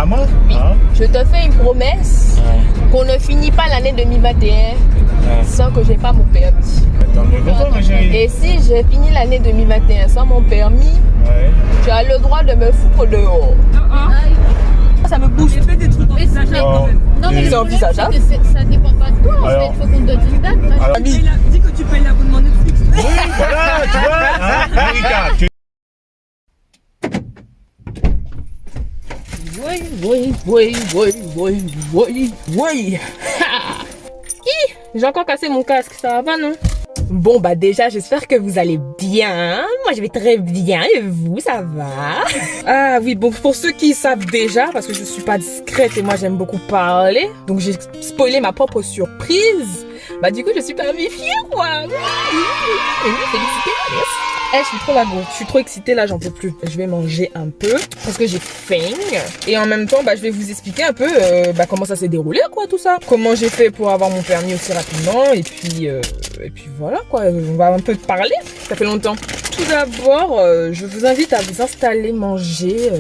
Vraiment? Oui. Ah. Je te fais une promesse qu'on ne finit pas l'année 2021 sans que j'ai pas mon permis. Tant mieux pour toi, ma chérie. Et si j'ai fini l'année 2021 sans mon permis, tu as le droit de me foutre dehors. Ça me booste. J'ai fait des trucs envisageables quand même. Non, mais C'est le problème, envisageable. c'est que ça dépend pas de toi. En Alors- fait, il faut qu'on te donne une date. Alors, Dis que tu payes l'abonnement Netflix. oui, voilà, tu vois, hein, Erika, Oui. J'ai encore cassé mon casque, ça va non? Bon bah déjà j'espère que vous allez bien. Moi je vais très bien et vous ça va? Ah oui bon pour ceux qui savent déjà parce que je suis pas discrète et moi j'aime beaucoup parler donc j'ai spoilé ma propre surprise. Bah du coup je suis parmi fière quoi. Oui, félicité. Yes. Eh, je suis trop là, je suis trop excitée là, j'en peux plus. Je vais manger un peu parce que j'ai faim et en même temps bah je vais vous expliquer un peu comment ça s'est déroulé quoi tout ça. Comment j'ai fait pour avoir mon permis aussi rapidement et puis voilà quoi, on va un peu parler. Ça fait longtemps. Tout d'abord, je vous invite à vous installer, manger,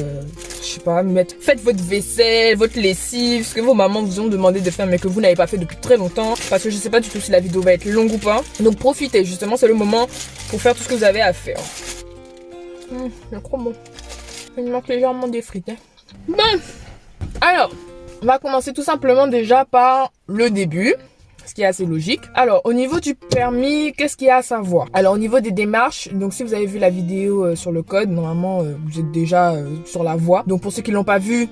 je sais pas, faites votre vaisselle, votre lessive, ce que vos mamans vous ont demandé de faire mais que vous n'avez pas fait depuis très longtemps parce que je sais pas du tout si la vidéo va être longue ou pas. Donc profitez, justement c'est le moment pour faire tout ce que vous avez à faire. C'est trop bon. Il me manque légèrement des frites. Hein. Bon, alors, on va commencer tout simplement déjà par le début. Ce qui est assez logique. Alors, au niveau du permis, qu'est-ce qu'il y a à savoir? Alors, au niveau des démarches, donc si vous avez vu la vidéo sur le code, normalement, vous êtes déjà sur la voie. Donc, pour ceux qui l'ont pas vu,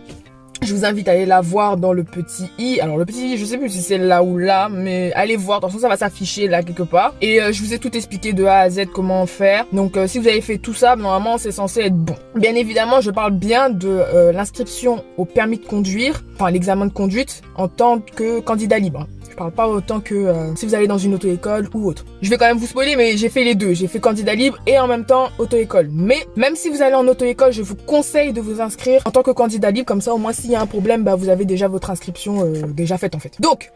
je vous invite à aller la voir dans le petit i. Alors, le petit i, je sais plus si c'est là ou là, mais allez voir. De toute façon, ça va s'afficher là quelque part. Et je vous ai tout expliqué de A à Z comment faire. Donc, si vous avez fait tout ça, normalement, c'est censé être bon. Bien évidemment, je parle bien de l'inscription au permis de conduire, enfin l'examen de conduite en tant que candidat libre. Je parle pas autant que si vous allez dans une auto-école ou autre. Je vais quand même vous spoiler, mais j'ai fait les deux. J'ai fait candidat libre et en même temps auto-école. Mais même si vous allez en auto-école, je vous conseille de vous inscrire en tant que candidat libre. Comme ça, au moins, s'il y a un problème, bah, vous avez déjà votre inscription déjà faite en fait. Donc,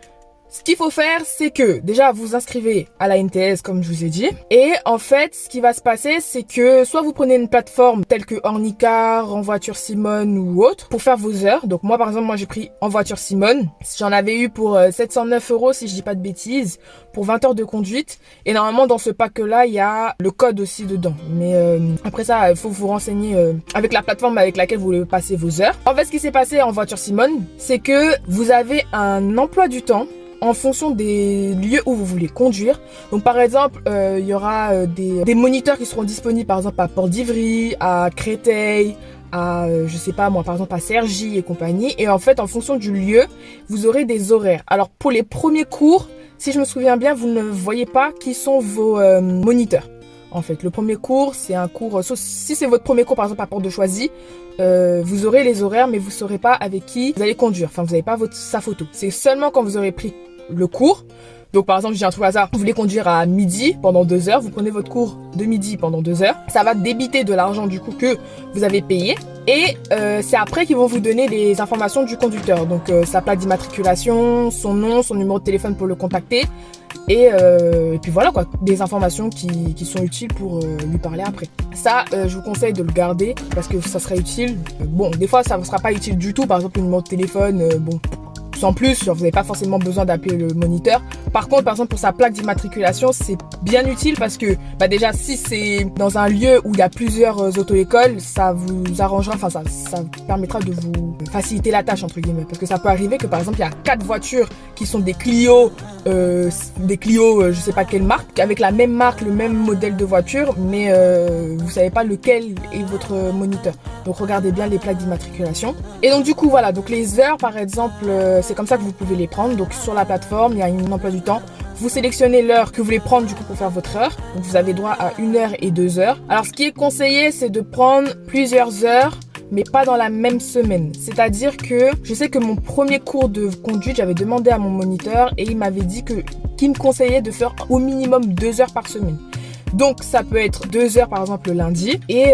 ce qu'il faut faire, c'est que déjà vous inscrivez à la NTS comme je vous ai dit. Et en fait, ce qui va se passer, c'est que soit vous prenez une plateforme telle que Ornicar, En Voiture Simone ou autre pour faire vos heures. Donc moi par exemple, j'ai pris En Voiture Simone. J'en avais eu pour 709 € si je dis pas de bêtises, pour 20 heures de conduite. Et normalement dans ce pack-là, il y a le code aussi dedans. Mais après ça, il faut vous renseigner avec la plateforme avec laquelle vous voulez passer vos heures. En fait, ce qui s'est passé en Voiture Simone, c'est que vous avez un emploi du temps en fonction des lieux où vous voulez conduire. Donc par exemple, il y aura des moniteurs qui seront disponibles par exemple à Port d'Ivry, à Créteil, à je sais pas moi par exemple à Cergy et compagnie. Et en fait en fonction du lieu, vous aurez des horaires. Alors pour les premiers cours, si je me souviens bien, vous ne voyez pas qui sont vos moniteurs. En fait, le premier cours, c'est un cours, sauf si c'est votre premier cours par exemple à Porte de Choisy, vous aurez les horaires mais vous saurez pas avec qui vous allez conduire. Enfin, vous n'avez pas sa photo. C'est seulement quand vous aurez pris le cours. Donc par exemple, j'ai un truc au hasard, vous voulez conduire à midi pendant 2 heures, vous prenez votre cours de midi pendant 2 heures. Ça va débiter de l'argent du coup que vous avez payé. Et c'est après qu'ils vont vous donner des informations du conducteur. Donc sa plaque d'immatriculation, son nom, son numéro de téléphone pour le contacter. Et puis voilà quoi, des informations qui sont utiles pour lui parler après. Ça, je vous conseille de le garder parce que ça sera utile. Bon, des fois ça ne sera pas utile du tout. Par exemple, le numéro de téléphone, bon, sans plus, genre, vous n'avez pas forcément besoin d'appeler le moniteur. Par contre, par exemple, pour sa plaque d'immatriculation, c'est bien utile parce que bah déjà, si c'est dans un lieu où il y a plusieurs auto-écoles, ça vous arrangera, enfin ça permettra de vous faciliter la tâche entre guillemets. Parce que ça peut arriver que par exemple, il y a 4 voitures qui sont des Clio, je sais pas quelle marque, avec la même marque, le même modèle de voiture, mais vous savez pas lequel est votre moniteur. Donc regardez bien les plaques d'immatriculation. Et donc du coup voilà, donc les heures par exemple, c'est comme ça que vous pouvez les prendre. Donc sur la plateforme, il y a un emploi du temps. Vous sélectionnez l'heure que vous voulez prendre du coup pour faire votre heure. Donc vous avez droit à 1 heure et 2 heures. Alors ce qui est conseillé, c'est de prendre plusieurs heures, mais pas dans la même semaine. C'est-à-dire que je sais que mon premier cours de conduite, j'avais demandé à mon moniteur et il m'avait dit qu'il me conseillait de faire au minimum 2 heures par semaine. Donc ça peut être 2 heures par exemple le lundi et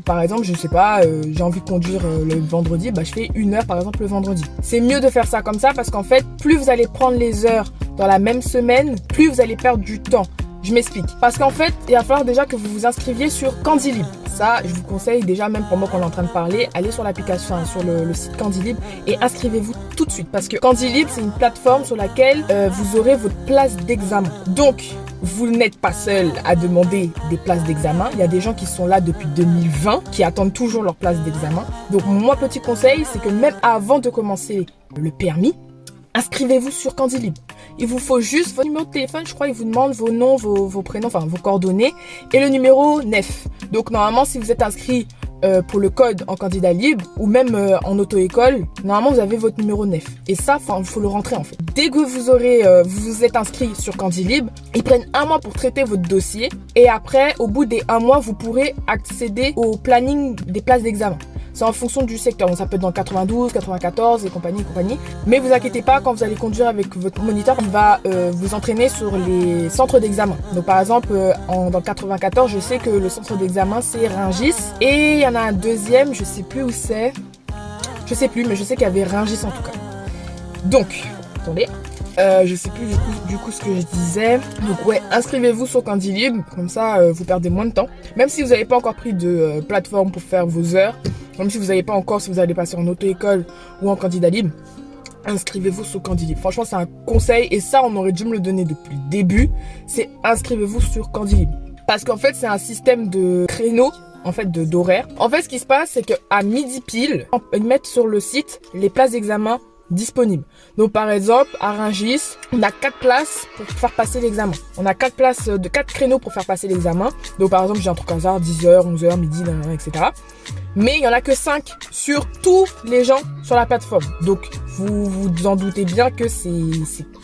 par exemple je sais pas, j'ai envie de conduire le vendredi, bah je fais 1 heure par exemple le vendredi. C'est mieux de faire ça comme ça parce qu'en fait plus vous allez prendre les heures dans la même semaine, plus vous allez perdre du temps. Je m'explique. Parce qu'en fait, il va falloir déjà que vous vous inscriviez sur Candylib. Ça, je vous conseille déjà, même pendant qu'on est en train de parler, allez sur l'application, sur le site Candylib et inscrivez-vous tout de suite. Parce que Candylib, c'est une plateforme sur laquelle vous aurez votre place d'examen. Donc, vous n'êtes pas seul à demander des places d'examen. Il y a des gens qui sont là depuis 2020, qui attendent toujours leur place d'examen. Donc, mon petit conseil, c'est que même avant de commencer le permis, inscrivez-vous sur Candylib. Il vous faut juste votre numéro de téléphone, je crois, il vous demande vos noms, vos prénoms, enfin vos coordonnées et le numéro NEF. Donc normalement, si vous êtes inscrit pour le code en candidat libre ou même en auto-école, normalement vous avez votre numéro NEF. Et ça, il faut le rentrer en fait. Dès que vous vous êtes inscrit sur Candylib, ils prennent 1 mois pour traiter votre dossier et après, au bout des 1 mois, vous pourrez accéder au planning des places d'examen. C'est en fonction du secteur. Donc ça peut être dans 92, 94 et compagnie. Mais vous inquiétez pas, quand vous allez conduire avec votre moniteur, il va vous entraîner sur les centres d'examen. Donc par exemple, dans le 94, je sais que le centre d'examen c'est Rungis. Et il y en a un deuxième, je sais plus où c'est. Je sais plus, mais je sais qu'il y avait Rungis en tout cas. Donc, attendez. Je sais plus du coup ce que je disais. Donc ouais, inscrivez-vous sur Candylib. Comme ça, vous perdez moins de temps. Même si vous n'avez pas encore pris de plateforme pour faire vos heures. Même si vous n'avez pas encore, si vous allez passer en auto-école ou en candidat libre, inscrivez-vous sur Candylib. Franchement, c'est un conseil et ça, on aurait dû me le donner depuis le début. C'est inscrivez-vous sur Candylib. Parce qu'en fait, c'est un système de créneaux, en fait, d'horaire. En fait, ce qui se passe, c'est qu'à midi pile, ils mettent sur le site les places d'examen disponibles. Donc par exemple, à Rungis, on a 4 places pour faire passer l'examen. On a 4 places de 4 créneaux pour faire passer l'examen. Donc par exemple, j'ai un truc hasard, 10h, 11h, midi, etc. Mais il n'y en a que 5 sur tous les gens sur la plateforme. Donc vous vous en doutez bien que c'est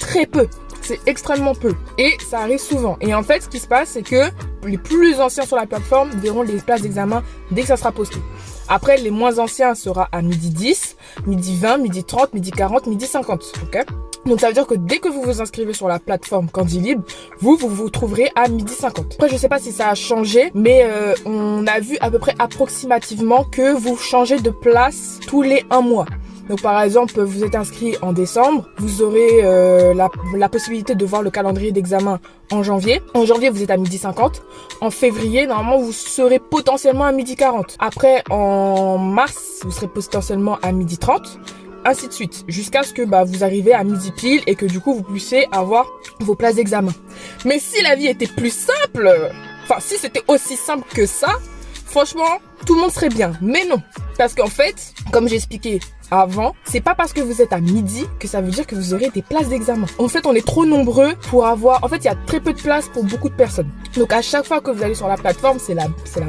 très peu. C'est extrêmement peu. Et ça arrive souvent. Et en fait, ce qui se passe, c'est que les plus anciens sur la plateforme verront les places d'examen dès que ça sera posté. Après, les moins anciens sera à midi 10, midi 20, midi 30, midi 40, midi 50. Ok ? Donc ça veut dire que dès que vous vous inscrivez sur la plateforme Candylib, vous trouverez à midi 50. Après, je sais pas si ça a changé, mais on a vu à peu près approximativement que vous changez de place tous les 1 mois. Donc par exemple, vous êtes inscrit en décembre, vous aurez la possibilité de voir le calendrier d'examen en janvier. En janvier, vous êtes à midi 50. En février, normalement, vous serez potentiellement à midi 40. Après, en mars, vous serez potentiellement à midi 30. Ainsi de suite, jusqu'à ce que vous arrivez à midi pile et que du coup, vous puissiez avoir vos places d'examen. Mais si la vie était plus simple, enfin, si c'était aussi simple que ça, franchement, tout le monde serait bien. Mais non. Parce qu'en fait, comme j'ai expliqué avant, c'est pas parce que vous êtes à midi que ça veut dire que vous aurez des places d'examen. En fait, on est trop nombreux pour avoir... En fait, il y a très peu de places pour beaucoup de personnes. Donc, à chaque fois que vous allez sur la plateforme, c'est la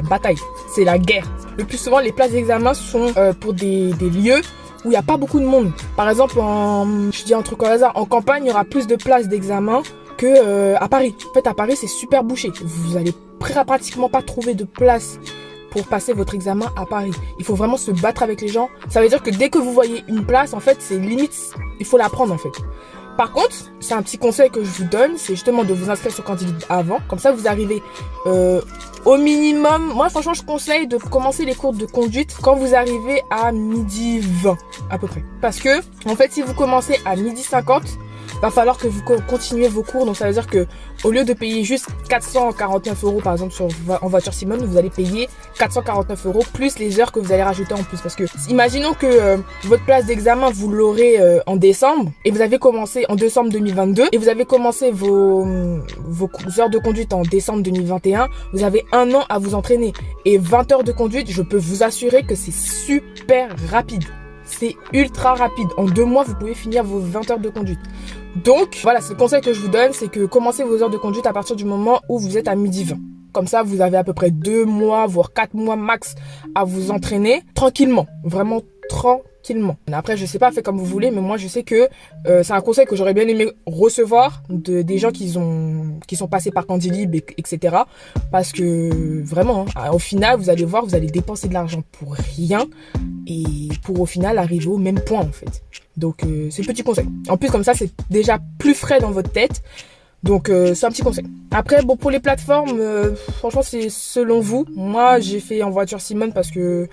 bataille. C'est la guerre. Le plus souvent, les places d'examen sont pour des lieux où il n'y a pas beaucoup de monde. Par exemple, je dis un truc au hasard, en campagne, il y aura plus de places d'examen que à Paris. En fait, à Paris, c'est super bouché. Vous allez pratiquement pas trouver de place pour passer votre examen à Paris. Il faut vraiment se battre avec les gens. Ça veut dire que dès que vous voyez une place, en fait, c'est limite, il faut la prendre en fait. Par contre, c'est un petit conseil que je vous donne, c'est justement de vous inscrire sur Candylib avant. Comme ça, vous arrivez au minimum. Moi, franchement, je conseille de commencer les cours de conduite quand vous arrivez à midi 20 à peu près. Parce que, en fait, si vous commencez à midi 50, va falloir que vous continuez vos cours. Donc ça veut dire que au lieu de payer juste 449 € par exemple en voiture Simone, vous allez payer 449 € plus les heures que vous allez rajouter en plus. Parce que imaginons que votre place d'examen vous l'aurez en décembre et vous avez commencé en décembre 2022 et vous avez commencé vos heures de conduite en décembre 2021, vous avez 1 an à vous entraîner. Et 20 heures de conduite, je peux vous assurer que c'est super rapide. C'est ultra rapide. En 2 mois, vous pouvez finir vos 20 heures de conduite. Donc, voilà, c'est le conseil que je vous donne, c'est que commencez vos heures de conduite à partir du moment où vous êtes à midi 20. Comme ça, vous avez à peu près 2 mois, voire 4 mois max à vous entraîner tranquillement. Vraiment tranquillement. Après, je sais pas, faites comme vous voulez, mais moi, je sais que c'est un conseil que j'aurais bien aimé recevoir des gens qui sont passés par Candylib, etc. Parce que, vraiment, hein, au final, vous allez voir, vous allez dépenser de l'argent pour rien et pour au final arriver au même point, en fait. Donc, c'est un petit conseil. En plus, comme ça, c'est déjà plus frais dans votre tête. Donc, c'est un petit conseil. Après, bon, pour les plateformes, franchement, c'est selon vous. Moi, j'ai fait en voiture Simone parce que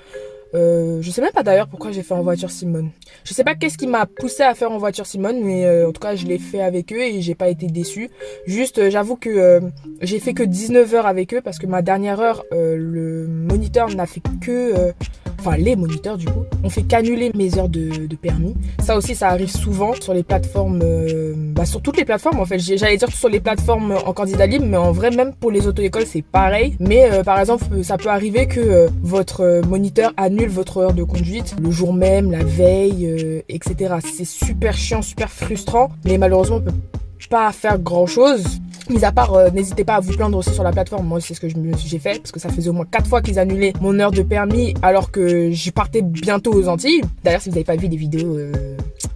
Je sais même pas d'ailleurs pourquoi j'ai fait en voiture Simone. Je sais pas qu'est-ce qui m'a poussé à faire en voiture Simone, mais en tout cas je l'ai fait avec eux et j'ai pas été déçue. Juste j'avoue que j'ai fait que 19 heures avec eux parce que ma dernière heure, le moniteur n'a fait que... Enfin les moniteurs du coup, ont fait qu'annuler mes heures de permis. Ça aussi ça arrive souvent sur les plateformes, sur toutes les plateformes en fait. J'allais dire sur les plateformes en candidat libre, mais en vrai même pour les auto-écoles c'est pareil. Mais par exemple ça peut arriver que votre moniteur annule votre heure de conduite le jour même, la veille, etc. C'est super chiant, super frustrant, mais malheureusement on peut pas faire grand chose. Mis à part, n'hésitez pas à vous plaindre aussi sur la plateforme. Moi, c'est ce que j'ai fait parce que ça faisait au moins 4 fois qu'ils annulaient mon heure de permis alors que je partais bientôt aux Antilles. D'ailleurs, si vous n'avez pas vu des vidéos,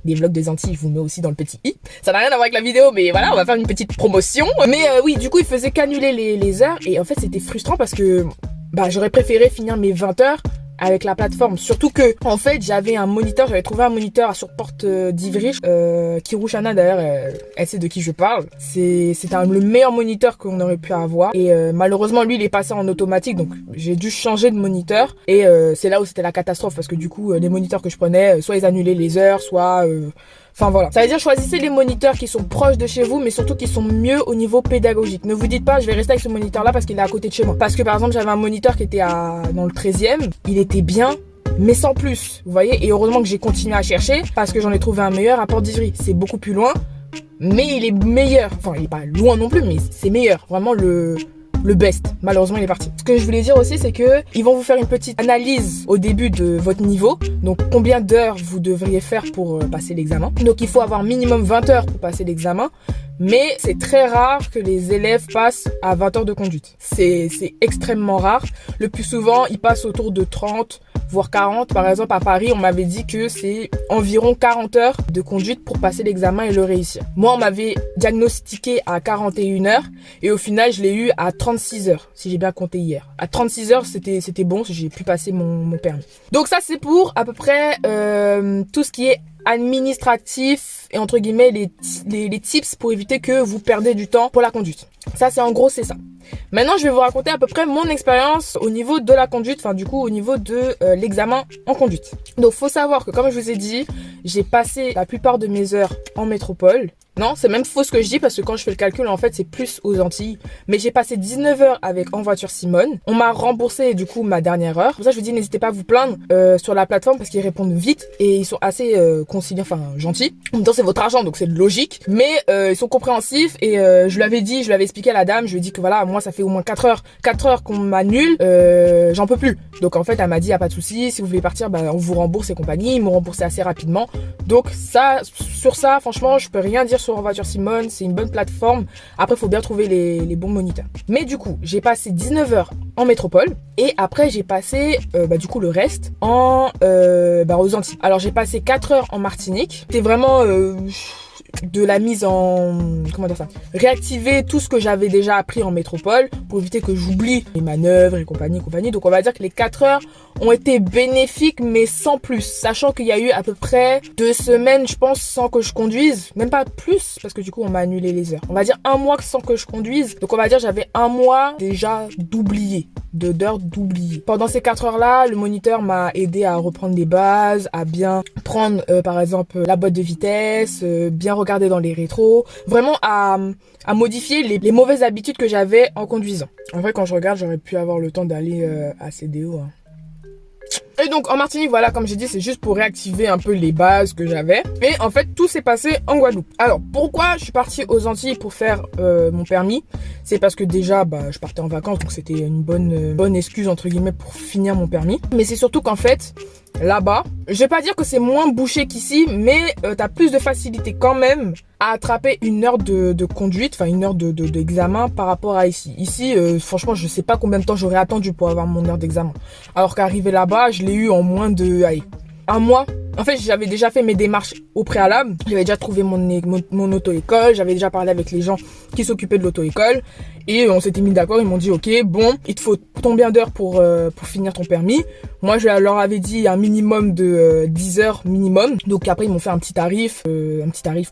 des vlogs des Antilles, je vous mets aussi dans le petit i. Ça n'a rien à voir avec la vidéo, mais voilà, on va faire une petite promotion. Mais oui, du coup, ils faisaient qu'annuler les heures et en fait, c'était frustrant parce que j'aurais préféré finir mes 20 heures avec la plateforme. Surtout que, en fait, j'avais trouvé un moniteur sur Porte d'Ivry, Kirouchana d'ailleurs, elle sait de qui je parle. C'est le meilleur moniteur qu'on aurait pu avoir. Et malheureusement, lui, il est passé en automatique, donc j'ai dû changer de moniteur. Et c'est là où c'était la catastrophe, parce que du coup, les moniteurs que je prenais, soit ils annulaient les heures, soit... Enfin voilà. Ça veut dire choisissez les moniteurs qui sont proches de chez vous, mais surtout qui sont mieux au niveau pédagogique. Ne vous dites pas je vais rester avec ce moniteur là parce qu'il est à côté de chez moi. Parce que par exemple j'avais un moniteur qui était dans le 13e, il était bien, mais sans plus. Vous voyez, et heureusement que j'ai continué à chercher parce que j'en ai trouvé un meilleur à Porte d'Ivry. C'est beaucoup plus loin, mais il est meilleur. Enfin il est pas loin non plus, mais c'est meilleur. Vraiment le best. Malheureusement, il est parti. Ce que je voulais dire aussi, c'est que ils vont vous faire une petite analyse au début de votre niveau. Donc, combien d'heures vous devriez faire pour passer l'examen. Donc, il faut avoir minimum 20 heures pour passer l'examen. Mais c'est très rare que les élèves passent à 20 heures de conduite. C'est extrêmement rare. Le plus souvent, ils passent autour de 30, voire 40. Par exemple, à Paris, on m'avait dit que c'est environ 40 heures de conduite pour passer l'examen et le réussir. Moi, on m'avait diagnostiqué à 41 heures et au final, je l'ai eu à 36 heures, si j'ai bien compté hier. À 36 heures, c'était bon, j'ai pu passer mon permis. Donc ça, c'est pour à peu près tout ce qui est administratif et entre guillemets les tips pour éviter que vous perdez du temps pour la conduite. Ça, c'est en gros, c'est ça. Maintenant, je vais vous raconter à peu près mon expérience au niveau de la conduite, enfin du coup au niveau de l'examen en conduite. Donc, faut savoir que comme je vous ai dit, j'ai passé la plupart de mes heures en métropole. Non, c'est même faux ce que je dis parce que quand je fais le calcul, en fait, c'est plus aux Antilles. Mais j'ai passé 19 heures avec en voiture Simone. On m'a remboursé du coup ma dernière heure. Pour ça, je vous dis, n'hésitez pas à vous plaindre sur la plateforme parce qu'ils répondent vite et ils sont assez conciliants, enfin gentils. En même temps, c'est votre argent, donc c'est logique. Mais ils sont compréhensifs et je lui avais dit, je lui avais expliqué à la dame, je lui ai dit que voilà, moi ça fait au moins 4 heures qu'on m'annule, j'en peux plus. Donc en fait, elle m'a dit, y a pas de souci, si vous voulez partir, on vous rembourse et compagnie. Ils m'ont remboursé assez rapidement. Donc ça, sur ça, franchement, je peux rien dire sur en voiture Simone, c'est une bonne plateforme. Après, il faut bien trouver les bons moniteurs. Mais du coup, j'ai passé 19 heures en métropole et après, j'ai passé du coup le reste aux Antilles. Alors, j'ai passé 4 heures en Martinique. C'était vraiment de la mise en... comment dire ça ? Réactiver tout ce que j'avais déjà appris en métropole pour éviter que j'oublie les manœuvres et compagnie. Donc, on va dire que les 4 heures ont été bénéfiques, mais sans plus. Sachant qu'il y a eu à peu près 2 semaines, je pense, sans que je conduise. Même pas plus, parce que du coup, on m'a annulé les heures. On va dire 1 mois sans que je conduise. Donc, on va dire j'avais 1 mois déjà d'heures d'oublier. Pendant ces 4 heures-là, le moniteur m'a aidé à reprendre des bases, à bien prendre, par exemple, la boîte de vitesse, bien regarder dans les rétros, vraiment à modifier les mauvaises habitudes que j'avais en conduisant. En vrai, quand je regarde, j'aurais pu avoir le temps d'aller à CDO. Et donc en Martinique, voilà, comme j'ai dit, c'est juste pour réactiver un peu les bases que j'avais. Et en fait, tout s'est passé en Guadeloupe. Alors, pourquoi je suis partie aux Antilles pour faire mon permis ? C'est parce que déjà, je partais en vacances, donc c'était une bonne excuse, entre guillemets, pour finir mon permis. Mais c'est surtout qu'en fait, là-bas, je vais pas dire que c'est moins bouché qu'ici, mais t'as plus de facilité quand même à attraper une heure de conduite, enfin une heure d'examen par rapport à ici. Ici, franchement, je sais pas combien de temps j'aurais attendu pour avoir mon heure d'examen. Alors qu'arrivé là-bas, je l'ai eu en moins de, 1 mois En fait, j'avais déjà fait mes démarches au préalable. J'avais déjà trouvé mon auto-école. J'avais déjà parlé avec les gens qui s'occupaient de l'auto-école. Et on s'était mis d'accord. Ils m'ont dit, ok, bon, il te faut combien d'heures pour finir ton permis? Moi, je leur avais dit un minimum de 10 heures minimum. Donc après, ils m'ont fait un petit tarif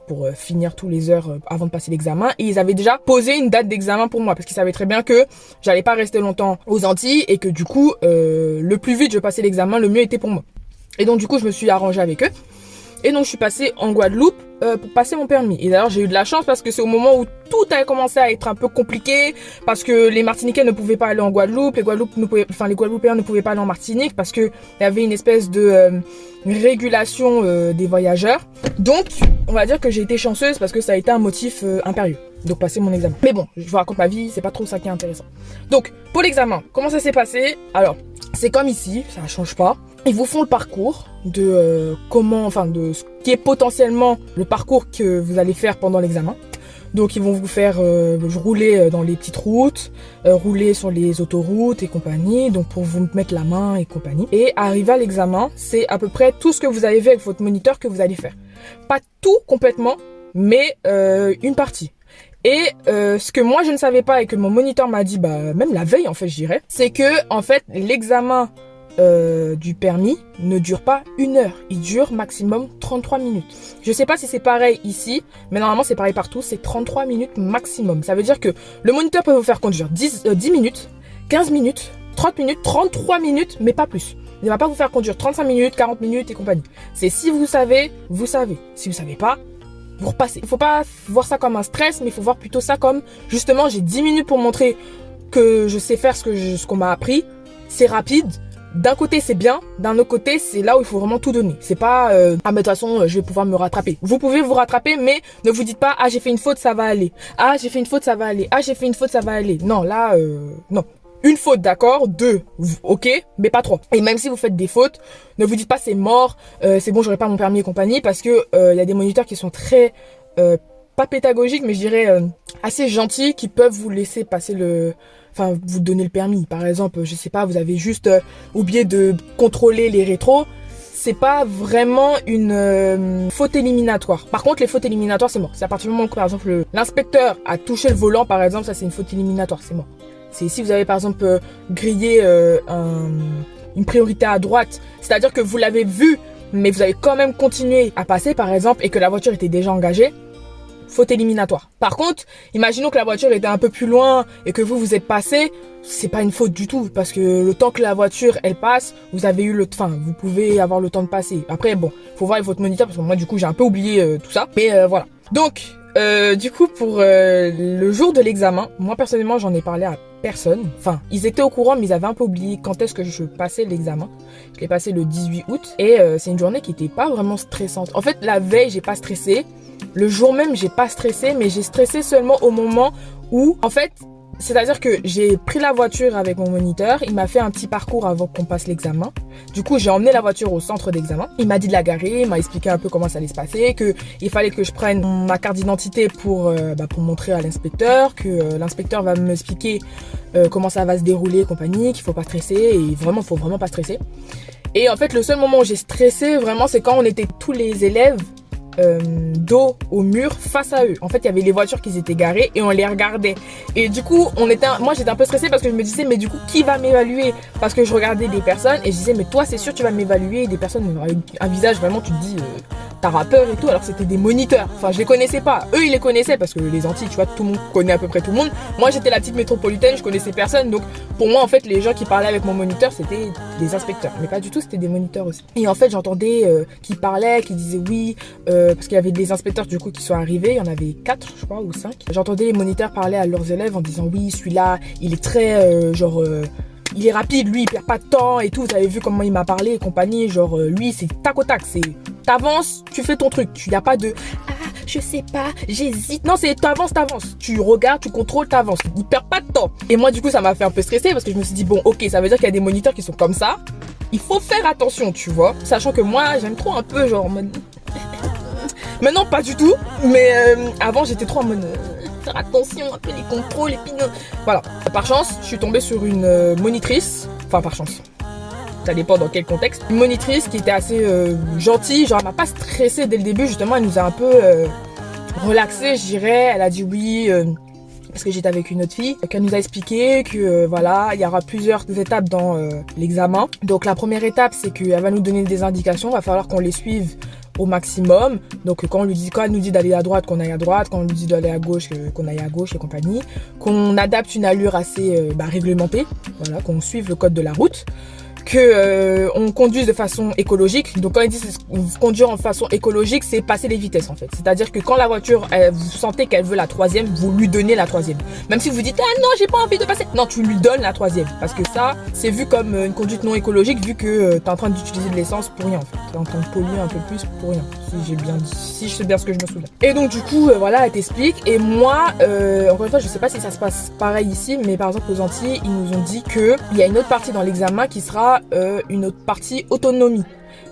pour finir toutes les heures avant de passer l'examen. Et ils avaient déjà posé une date d'examen pour moi parce qu'ils savaient très bien que j'allais pas rester longtemps aux Antilles et que du coup, le plus vite je passais l'examen, le mieux était pour moi. Et donc du coup, je me suis arrangée avec eux. Et donc je suis passée en Guadeloupe pour passer mon permis. Et d'ailleurs j'ai eu de la chance parce que c'est au moment où tout a commencé à être un peu compliqué, parce que les Martiniquais ne pouvaient pas aller en Guadeloupe, les Guadeloupéens ne pouvaient pas aller en Martinique parce que il y avait une espèce de régulation des voyageurs. Donc on va dire que j'ai été chanceuse parce que ça a été un motif impérieux. Donc passer mon examen. Mais bon, je vous raconte ma vie, c'est pas trop ça qui est intéressant. Donc pour l'examen, comment ça s'est passé? Alors c'est comme ici, ça ne change pas. Ils vous font le parcours de de ce qui est potentiellement le parcours que vous allez faire pendant l'examen. Donc ils vont vous faire rouler dans les petites routes, rouler sur les autoroutes et compagnie, donc pour vous mettre la main et compagnie. Et arrivé à l'examen, c'est à peu près tout ce que vous avez vu avec votre moniteur que vous allez faire. Pas tout complètement, mais une partie. Et ce que moi je ne savais pas et que mon moniteur m'a dit, même la veille en fait je dirais, c'est que en fait l'examen du permis ne dure pas 1 heure, il dure maximum 33 minutes. Je sais pas si c'est pareil ici, mais normalement c'est pareil partout, c'est 33 minutes maximum. Ça veut dire que le moniteur peut vous faire conduire 10 minutes, 15 minutes, 30 minutes, 33 minutes, mais pas plus. Il ne va pas vous faire conduire 35 minutes, 40 minutes et compagnie. C'est si vous savez, vous savez. Si vous savez pas, vous repassez. Il faut pas voir ça comme un stress, mais il faut voir plutôt ça comme, justement, j'ai 10 minutes pour montrer que je sais faire ce qu'on m'a appris. C'est rapide. D'un côté c'est bien, d'un autre côté c'est là où il faut vraiment tout donner. C'est pas mais de toute façon je vais pouvoir me rattraper. Vous pouvez vous rattraper, mais ne vous dites pas j'ai fait une faute, ça va aller. J'ai fait une faute, ça va aller. J'ai fait une faute, ça va aller. Non, là non. Une faute, d'accord, 2, ok, mais pas 3. Et même si vous faites des fautes, ne vous dites pas c'est mort, c'est bon, j'aurai pas mon permis et compagnie, parce que y a des moniteurs qui sont très pas pédagogiques, mais je dirais assez gentils, qui peuvent vous laisser passer vous donner le permis. Par exemple, je sais pas, vous avez juste oublié de contrôler les rétros. C'est pas vraiment une faute éliminatoire. Par contre, les fautes éliminatoires, c'est mort. C'est à partir du moment où, par exemple, l'inspecteur a touché le volant, par exemple, ça c'est une faute éliminatoire, c'est mort. C'est si vous avez, par exemple, grillé une priorité à droite, c'est-à-dire que vous l'avez vu, mais vous avez quand même continué à passer, par exemple, et que la voiture était déjà engagée, faute éliminatoire. Par contre, imaginons que la voiture était un peu plus loin et que vous êtes passé, c'est pas une faute du tout, parce que le temps que la voiture elle passe, vous avez eu vous pouvez avoir le temps de passer. Après bon, faut voir avec votre moniteur, parce que moi du coup j'ai un peu oublié tout ça, mais voilà. Donc du coup pour le jour de l'examen, moi personnellement j'en ai parlé à personne. Enfin, ils étaient au courant, mais ils avaient un peu oublié quand est-ce que je passais l'examen. Je l'ai passé le 18 août et c'est une journée qui était pas vraiment stressante. En fait, la veille, j'ai pas stressé. Le jour même, j'ai pas stressé, mais j'ai stressé seulement au moment où, en fait, c'est-à-dire que j'ai pris la voiture avec mon moniteur, il m'a fait un petit parcours avant qu'on passe l'examen. Du coup, j'ai emmené la voiture au centre d'examen. Il m'a dit de la garer, il m'a expliqué un peu comment ça allait se passer, que il fallait que je prenne ma carte d'identité pour montrer à l'inspecteur, que l'inspecteur va m'expliquer comment ça va se dérouler et compagnie, qu'il faut pas stresser, et vraiment, faut vraiment pas stresser. Et en fait, le seul moment où j'ai stressé, vraiment, c'est quand on était tous les élèves dos au mur face à eux. En fait, il y avait les voitures qui étaient garées et on les regardait. Et du coup, moi j'étais un peu stressée parce que je me disais, mais du coup, qui va m'évaluer? Parce que je regardais des personnes et je disais, mais toi, c'est sûr, tu vas m'évaluer. Et des personnes avec un visage vraiment, tu te dis, t'as peur et tout. Alors c'était des moniteurs. Enfin, je les connaissais pas. Eux, ils les connaissaient parce que les Antilles, tu vois, tout le monde connaît à peu près tout le monde. Moi, j'étais la petite métropolitaine, je connaissais personne. Donc, pour moi, en fait, les gens qui parlaient avec mon moniteur, c'était des inspecteurs. Mais pas du tout, c'était des moniteurs aussi. Et en fait, j'entendais qu'ils parlaient, qu'ils disaient oui. Parce qu'il y avait des inspecteurs du coup qui sont arrivés, il y en avait 4 je crois ou 5. J'entendais les moniteurs parler à leurs élèves en disant oui, celui-là il est très il est rapide, lui il perd pas de temps et tout, vous avez vu comment il m'a parlé et compagnie, lui c'est tac au tac, c'est t'avances, tu fais ton truc, tu y a pas de je sais pas, j'hésite. Non, c'est t'avances. Tu regardes, tu contrôles, t'avances. Il perd pas de temps. Et moi du coup ça m'a fait un peu stresser parce que je me suis dit bon ok, ça veut dire qu'il y a des moniteurs qui sont comme ça. Il faut faire attention, tu vois. Sachant que moi j'aime trop un peu genre maintenant pas du tout, mais avant j'étais trop en mode faire attention, un peu les contrôles et puis voilà. Par chance, je suis tombée sur une monitrice, enfin par chance. ça dépend dans quel contexte. Une monitrice qui était assez gentille, genre elle m'a pas stressée dès le début, justement elle nous a un peu relaxé, je dirais. Elle a dit oui, parce que j'étais avec une autre fille, qu'elle nous a expliqué que voilà, il y aura plusieurs étapes dans l'examen. Donc la première étape, c'est qu'elle va nous donner des indications, il va falloir qu'on les suive au maximum. Donc quand elle nous dit d'aller à droite, qu'on aille à droite, quand on nous dit d'aller à gauche, qu'on aille à gauche et compagnie, qu'on adapte une allure assez réglementée, voilà, qu'on suive le code de la route, que on conduise de façon écologique. Donc quand ils disent conduire en façon écologique, c'est passer les vitesses en fait. C'est-à-dire que quand la voiture, vous sentez qu'elle veut la troisième, vous lui donnez la troisième. Même si vous dites ah non j'ai pas envie de passer, non tu lui donnes la troisième, parce que ça c'est vu comme une conduite non écologique, vu que t'es en train d'utiliser de l'essence pour rien en fait. T'es en train de polluer un peu plus pour rien, si je sais bien ce que je me souviens. Et donc du coup voilà, elle t'explique. Et moi encore une fois je sais pas si ça se passe pareil ici, mais par exemple aux Antilles ils nous ont dit que il y a une autre partie dans l'examen qui sera une autre partie autonomie.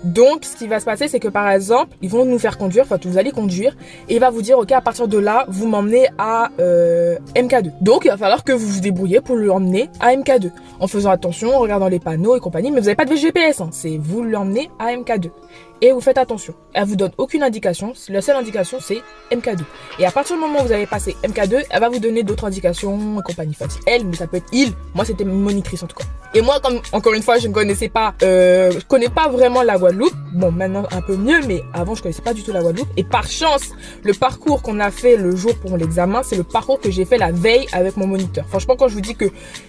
Donc ce qui va se passer, c'est que par exemple ils vont nous faire conduire, enfin vous allez conduire, et il va vous dire ok, à partir de là vous m'emmenez à MK2. Donc il va falloir que vous vous débrouillez pour l'emmener à MK2 en faisant attention, en regardant les panneaux et compagnie. Mais vous n'avez pas de GPS, hein. C'est vous l'emmenez à MK2 et vous faites attention. Elle vous donne aucune indication, la seule indication c'est MK2. Et à partir du moment où vous avez passé MK2, elle va vous donner d'autres indications et compagnie. Enfin, elle, mais ça peut être il. Moi c'était une monitrice en tout cas. Et moi, comme encore une fois je ne connaissais pas, je connais pas vraiment la Guadeloupe. Bon maintenant un peu mieux, mais avant je connaissais pas du tout la Guadeloupe. Et par chance, le parcours qu'on a fait le jour pour l'examen, c'est le parcours que j'ai fait la veille avec mon moniteur. Franchement, quand je vous dis que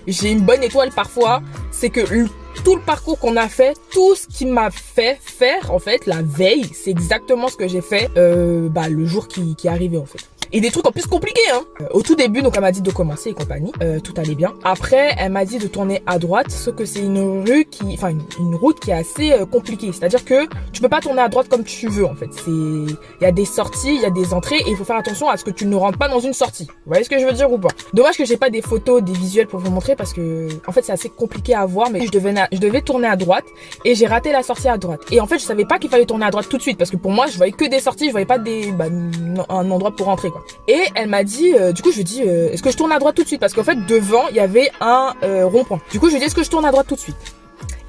j'ai une bonne étoile parfois, c'est que tout le parcours qu'on a fait, tout ce qui m'a fait faire en fait la veille, c'est exactement ce que j'ai fait le jour qui arrivait en fait. Et des trucs en plus compliqués hein. Au tout début, donc elle m'a dit de commencer et compagnie, tout allait bien. Après, elle m'a dit de tourner à droite, sauf que c'est une route qui est assez compliquée. C'est-à-dire que tu peux pas tourner à droite comme tu veux en fait. Il y a des sorties, il y a des entrées et il faut faire attention à ce que tu ne rentres pas dans une sortie. Vous voyez ce que je veux dire ou pas? Dommage que j'ai pas des photos, des visuels pour vous montrer parce que en fait c'est assez compliqué à voir, mais je devais tourner à droite et j'ai raté la sortie à droite. Et en fait je savais pas qu'il fallait tourner à droite tout de suite parce que pour moi je voyais que des sorties, je voyais pas un endroit pour rentrer quoi. Et elle m'a dit, du coup je lui dis est-ce que je tourne à droite tout de suite, parce qu'en fait devant il y avait un rond-point. Du coup je lui dis est-ce que je tourne à droite tout de suite.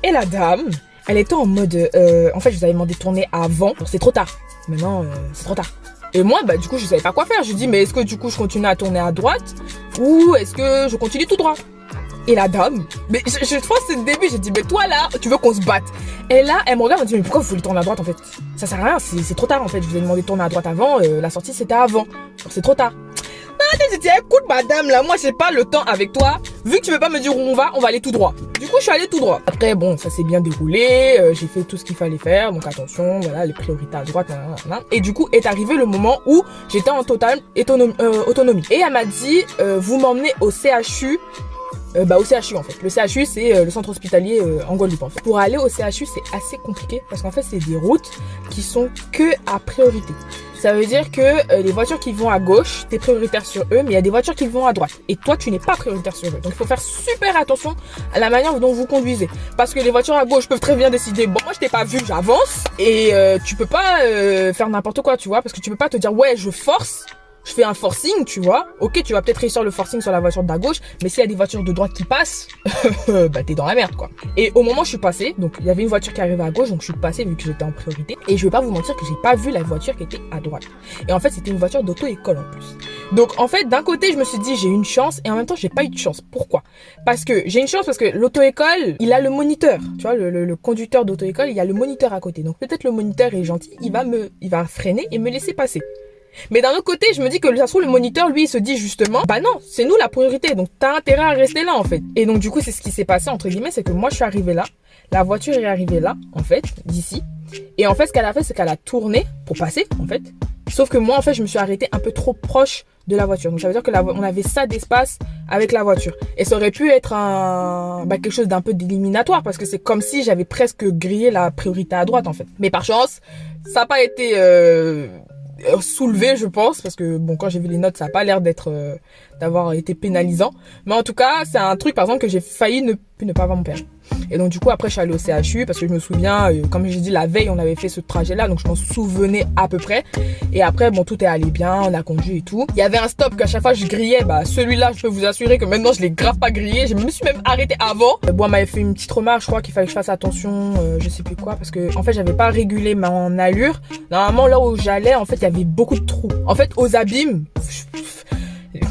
Et la dame, elle était en mode en fait je vous avais demandé de tourner avant, c'est trop tard. Maintenant c'est trop tard. Et moi du coup je savais pas quoi faire. Je lui dis mais est-ce que du coup je continue à tourner à droite ou est-ce que je continue tout droit. Et la dame, mais je pense que c'est le début, j'ai dit mais toi là tu veux qu'on se batte. Et là elle me regarde, elle me dit mais pourquoi vous voulez tourner à droite en fait? Ça sert à rien, c'est trop tard en fait. Je vous ai demandé de tourner à droite avant, la sortie c'était avant, c'est trop tard. J'ai dit écoute madame là, moi j'ai pas le temps avec toi. Vu que tu veux pas me dire où on va aller tout droit. Du coup je suis allée tout droit. Après bon ça s'est bien déroulé, j'ai fait tout ce qu'il fallait faire. Donc attention, voilà les priorités à droite, nanana. Et du coup est arrivé le moment où j'étais en totale autonomie. Et elle m'a dit vous m'emmenez au CHU. Au CHU en fait. Le CHU c'est le centre hospitalier en Guadeloupe en fait. Pour aller au CHU c'est assez compliqué parce qu'en fait c'est des routes qui sont que à priorité. Ça veut dire que les voitures qui vont à gauche, t'es prioritaire sur eux, mais il y a des voitures qui vont à droite. Et toi, tu n'es pas prioritaire sur eux. Donc, il faut faire super attention à la manière dont vous conduisez. Parce que les voitures à gauche peuvent très bien décider, bon, moi, je t'ai pas vu, j'avance. Et tu peux pas faire n'importe quoi, tu vois. Parce que tu peux pas te dire, ouais, je force. Je fais un forcing, tu vois. Ok, tu vas peut-être réussir le forcing sur la voiture de la gauche, mais s'il y a des voitures de droite qui passent, t'es dans la merde, quoi. Et au moment où je suis passée, donc il y avait une voiture qui arrivait à gauche, donc je suis passée vu que j'étais en priorité. Et je vais pas vous mentir que j'ai pas vu la voiture qui était à droite. Et en fait, c'était une voiture d'auto-école en plus. Donc en fait, d'un côté, je me suis dit j'ai une chance, et en même temps, j'ai pas eu de chance. Pourquoi? Parce que j'ai une chance parce que l'auto-école, il a le moniteur. Tu vois, le conducteur d'auto-école, il y a le moniteur à côté. Donc peut-être le moniteur est gentil, il va freiner et me laisser passer. Mais d'un autre côté, je me dis que ça se trouve le moniteur, lui, il se dit justement, bah non, c'est nous la priorité, donc t'as intérêt à rester là en fait. Et donc du coup, c'est ce qui s'est passé entre guillemets, c'est que moi je suis arrivée là, la voiture est arrivée là, en fait, d'ici. Et en fait, ce qu'elle a fait, c'est qu'elle a tourné pour passer, en fait. Sauf que moi, en fait, je me suis arrêtée un peu trop proche de la voiture. Donc ça veut dire que on avait ça d'espace avec la voiture. Et ça aurait pu être quelque chose d'un peu d'éliminatoire parce que c'est comme si j'avais presque grillé la priorité à droite en fait. Mais par chance, ça n'a pas été soulevé, je pense, parce que bon, quand j'ai vu les notes, ça a pas l'air d'avoir été pénalisant. Mais en tout cas, c'est un truc par exemple que j'ai failli ne pas avoir mon permis. Et donc du coup après je suis allée au CHU parce que je me souviens, comme j'ai dit la veille on avait fait ce trajet là, donc je m'en souvenais à peu près. Et après bon tout est allé bien, on a conduit et tout. Il y avait un stop qu'à chaque fois je grillais, bah celui-là je peux vous assurer que maintenant je l'ai grave pas grillé, je me suis même arrêtée avant. Bon elle m'avait fait une petite remarque, je crois qu'il fallait que je fasse attention, je sais plus quoi, parce que en fait j'avais pas régulé mon allure. Normalement là où j'allais en fait il y avait beaucoup de trous. En fait aux abîmes,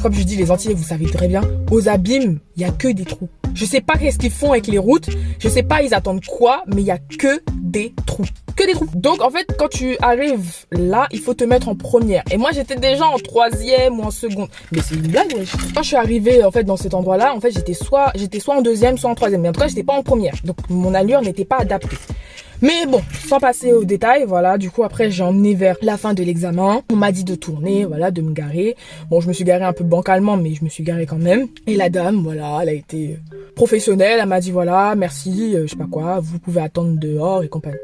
comme je dis les Antillais vous savez très bien, aux abîmes il y a que des trous. Je sais pas qu'est-ce qu'ils font avec les routes, je sais pas ils attendent quoi, mais il y a que des trous. Que des trous. Donc en fait quand tu arrives là, il faut te mettre en première. Et moi j'étais déjà en troisième ou en seconde. Mais c'est une blague wesh. Quand je suis arrivée en fait dans cet endroit là, en fait j'étais soit en deuxième, soit en troisième. Mais en tout cas j'étais pas en première. Donc mon allure n'était pas adaptée. Mais bon, sans passer aux détails, voilà, du coup après j'ai emmené vers la fin de l'examen. On m'a dit de tourner, voilà, de me garer. Bon, je me suis garée un peu bancalement, mais je me suis garée quand même. Et la dame, voilà, elle a été professionnelle, elle m'a dit voilà, merci, je sais pas quoi, vous pouvez attendre dehors et compagnie.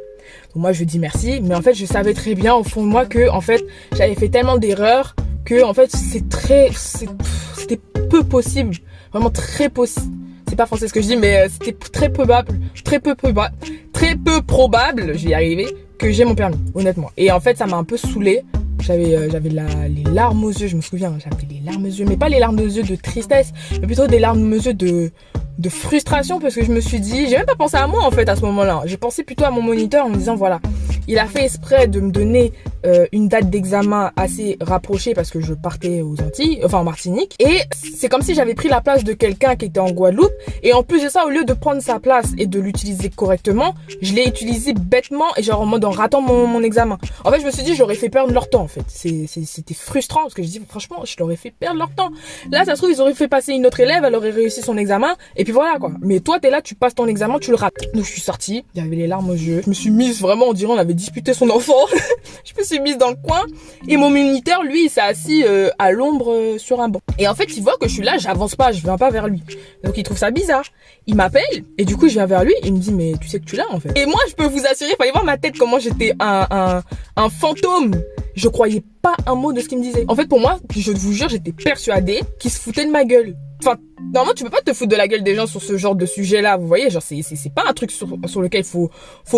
Donc moi je lui dis merci, mais en fait je savais très bien au fond de moi que en fait j'avais fait tellement d'erreurs que en fait c'était peu possible, vraiment très possible. C'est pas français ce que je dis, mais c'était très peu probable, je vais y arriver, que j'ai mon permis, honnêtement. Et en fait, ça m'a un peu saoulée. J'avais les larmes aux yeux, je me souviens, j'avais les larmes aux yeux, mais pas les larmes aux yeux de tristesse, mais plutôt des larmes aux yeux de frustration, parce que je me suis dit, j'ai même pas pensé à moi en fait à ce moment-là. J'ai pensé plutôt à mon moniteur en me disant voilà, il a fait exprès de me donner une date d'examen assez rapprochée parce que je partais aux Antilles, enfin en Martinique, et c'est comme si j'avais pris la place de quelqu'un qui était en Guadeloupe, et en plus de ça, au lieu de prendre sa place et de l'utiliser correctement, je l'ai utilisé bêtement et genre en mode en ratant mon examen. En fait, je me suis dit j'aurais fait perdre leur temps en fait. C'était frustrant parce que je dis franchement, je leur ai fait perdre leur temps. Là, ça se trouve ils auraient fait passer une autre élève, elle aurait réussi son examen et puis voilà quoi. Mais toi t'es là, tu passes ton examen, tu le rates. Donc je suis sortie, il y avait les larmes aux yeux. Je me suis mise vraiment, on dirait on avait disputé son enfant. Je me suis mise dans le coin et mon moniteur lui il s'est assis à l'ombre sur un banc. Et en fait il voit que je suis là, j'avance pas, je viens pas vers lui. Donc il trouve ça bizarre. Il m'appelle et du coup je viens vers lui, il me dit mais tu sais que tu l'as en fait. Et moi je peux vous assurer, fallait voir ma tête comment j'étais un fantôme. Je croyais pas un mot de ce qu'il me disait. En fait pour moi, je vous jure, j'étais persuadée qu'il se foutait de ma gueule. Enfin, normalement tu peux pas te foutre de la gueule des gens sur ce genre de sujet là, vous voyez, genre c'est pas un truc sur lequel faut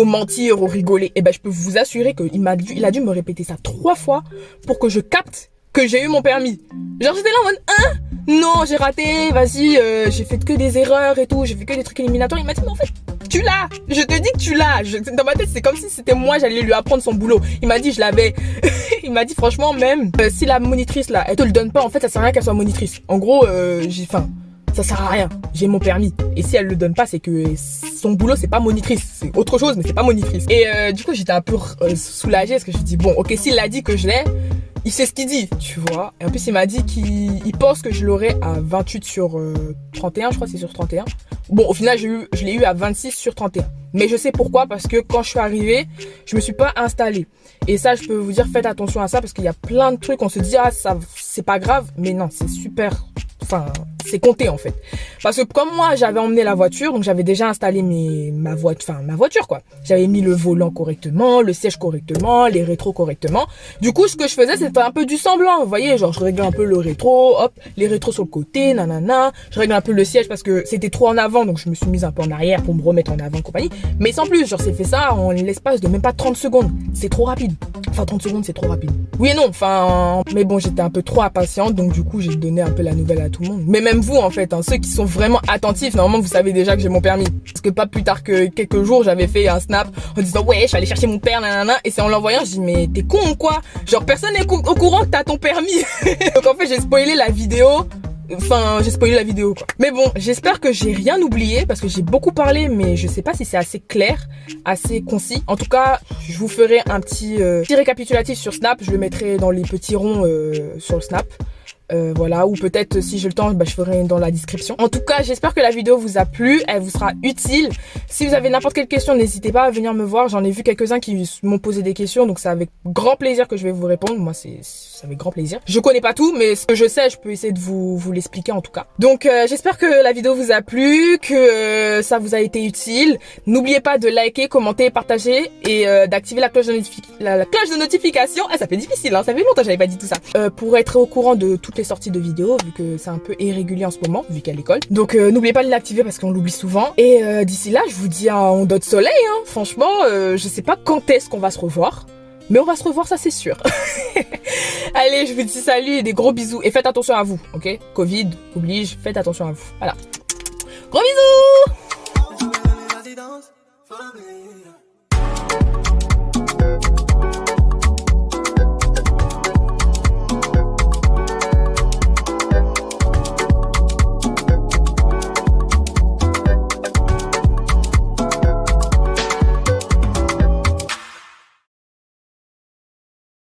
mentir ou rigoler. Et ben je peux vous assurer qu'il a dû me répéter ça 3 fois pour que je capte que j'ai eu mon permis. Genre j'étais là en mode non j'ai raté, vas-y, j'ai fait que des erreurs et tout, j'ai fait que des trucs éliminatoires. Il m'a dit mais en fait tu l'as, je te dis que tu l'as. Dans ma tête c'est comme si c'était moi, j'allais lui apprendre son boulot. Il m'a dit je l'avais. Il m'a dit franchement même si la monitrice là elle te le donne pas, en fait ça sert à rien qu'elle soit monitrice. En gros ça sert à rien, j'ai mon permis. Et si elle le donne pas, c'est que son boulot c'est pas monitrice, c'est autre chose mais c'est pas monitrice. Et du coup j'étais un peu soulagée parce que je me dis bon ok, s'il a dit que je l'ai, il sait ce qu'il dit, tu vois. Et en plus il m'a dit qu'il pense que je l'aurai à 28 sur 31, je crois que c'est sur 31. Bon au final je l'ai eu à 26 sur 31. Mais je sais pourquoi, parce que quand je suis arrivée, je me suis pas installée. Et ça, je peux vous dire, faites attention à ça, parce qu'il y a plein de trucs, on se dit, ah, ça, c'est pas grave. Mais non, c'est super, enfin, c'est compté, en fait. Parce que comme moi, j'avais emmené la voiture, donc j'avais déjà installé ma voiture, quoi. J'avais mis le volant correctement, le siège correctement, les rétros correctement. Du coup, ce que je faisais, c'était un peu du semblant, vous voyez, genre, je réglais un peu le rétro, hop, les rétros sur le côté, nanana. Je réglais un peu le siège parce que c'était trop en avant, donc je me suis mise un peu en arrière pour me remettre en avant, compagnie. Mais sans plus, genre, c'est fait ça en l'espace de même pas 30 secondes. C'est trop rapide. Enfin, 30 secondes, c'est trop rapide. Oui et non, enfin, mais bon, j'étais un peu trop impatiente, donc du coup, j'ai donné un peu la nouvelle à tout le monde. Mais même vous, en fait, hein, ceux qui sont vraiment attentifs, normalement, vous savez déjà que j'ai mon permis. Parce que pas plus tard que quelques jours, j'avais fait un snap en disant, ouais, je suis allée chercher mon père, nanana. Et c'est en l'envoyant, je dis, mais t'es con ou quoi? Genre, personne n'est au courant que t'as ton permis. Donc en fait, j'ai spoilé la vidéo. Enfin, j'ai spoilé la vidéo, quoi. Mais bon, j'espère que j'ai rien oublié parce que j'ai beaucoup parlé, mais je sais pas si c'est assez clair, assez concis. En tout cas, je vous ferai un petit récapitulatif sur Snap. Je le mettrai dans les petits ronds sur le Snap. Voilà, ou peut-être si j'ai le temps, je ferai dans la description. En tout cas, j'espère que la vidéo vous a plu, elle vous sera utile. Si vous avez n'importe quelle question, n'hésitez pas à venir me voir. J'en ai vu quelques-uns qui m'ont posé des questions, donc c'est avec grand plaisir que je vais vous répondre. Moi, c'est avec grand plaisir. Je connais pas tout, mais ce que je sais, je peux essayer de vous l'expliquer en tout cas. Donc, j'espère que la vidéo vous a plu, que ça vous a été utile. N'oubliez pas de liker, commenter, partager et d'activer la cloche de notification. Ah, ça fait difficile, hein, ça fait longtemps que j'avais pas dit tout ça. Pour être au courant de toutes toutes les sorties de vidéos, vu que c'est un peu irrégulier en ce moment, vu qu'à l'école. Donc n'oubliez pas de l'activer parce qu'on l'oublie souvent. Et d'ici là, je vous dis on donne soleil, hein. Franchement, je sais pas quand est-ce qu'on va se revoir. Mais on va se revoir, ça c'est sûr. Allez, je vous dis salut et des gros bisous. Et faites attention à vous, ok? Covid oblige, faites attention à vous. Voilà. Gros bisous!